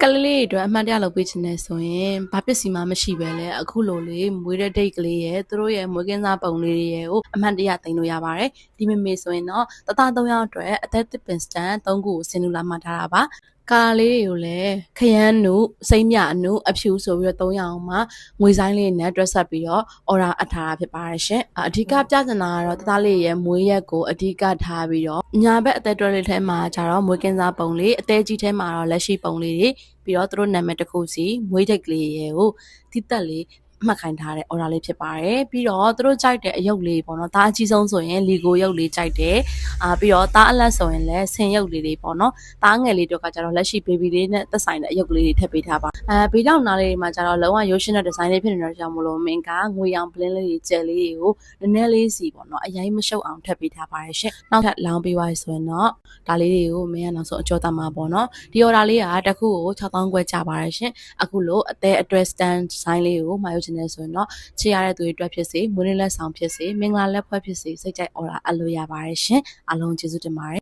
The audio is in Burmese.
ကလေးလေးတွေအတွက်အမှတ်တရလုပ်ပေးချင်တယ်ဆိုရင်ဘာပစ္စည်းမှမရှိပဲလေအခုလိုလေးမွေးတဲ့ date ကလေးရဲ့သူတို့ရဲ့မွေးကင်းစားပုံလေးတွေရဲ့ကိုအမှတ်တရတင်လို့ရပါတယ်ဒီမေမေဆိုရင်တော့တသား3ယောက်အတွက်အသက်တစ်ပင်စတန်3ခုကိုဆင်နူလာမှတ်ထားတာပါကာလေးတွေကိုလည်းခရမ်းနုစိမ့်မြအနုအဖြူဆိုပြီးတော့3ရောင်မှာငွေဆိုင်လေးနဲ့တွက်ဆက်ပြီးတော့ order အပ်ထားတာဖြစ်ပါတယ်ရှင်အဓိကပြချင်တာကတော့တသားလေးရဲ့မွေးရက်ကိုအဓိကထားပြီးတော့ညာဘက်အသက်တွဲလေးထဲမှာကျတော့မွေးကင်းစားပုံလေးအသေးကြီးထဲမှာတော့လက်ရှိပုံလေးတွေပြီးတော့သူတို့နာမည်တစ်ခုစီမွေးဒိတ်ကလေးရဲ့ကိုတိတက်လေးမှတ်ခိုင်းထားတဲ့ order လေးဖြစ်ပါတယ်ပြီးတော့သူတို့ကြိုက်တဲ့အယုတ်လေးပေါ့နော်ဒါအကြီးဆုံးဆိုရင်လီကိုယုတ်လေးကြိုက်တယ်ပြီးတော့သားအလက်ဆိုရင်လည်းဆင်ယုတ်လေးတွေပေါ့နော်သားငယ်လေးတို့ကကျတော့လက်ရှိ baby လေးနဲ့သက်ဆိုင်တဲ့အယုတ်လေးတွေထည့်ပေးထားပါဘေးတောင်နားလေးမှာကျတော့လုံးဝရိုးရှင်းတဲ့ design လေးဖြစ်နေတော့ကြောင့်မလို့မင်းကငွေရောင် blend လေးတွေကျယ်လေးတွေကိုနည်းနည်းလေးစီပေါ့နော်အရင်မရှုပ်အောင်ထည့်ပေးထားပါတယ်ရှင်နောက်ထပ်လောင်းပေးပါဆိုရင်တော့ဒါလေးတွေကိုမင်းကနောက်ဆုံးအကျော်သားမှာပေါ့နော်ဒီ order လေးကတစ်ခုကို6000ခွဲကျပါတယ်ရှင်အခုလို့အသေးအတွဲ stand design လေးကိုမှာယူချင်နေဆိုရင်တော့ချေရတဲ့သူတွေအတွက်ဖြစ်စေမွေးနေ့လက်ဆောင်ဖြစ်စေမင်္ဂလာလက်ဖွဲ့ဖြစ်စေစိတ်ကြိုက် order အပ်လို့ရပါတယ်ရှင်အားလုံးကျေးဇူးတင်ပါတယ်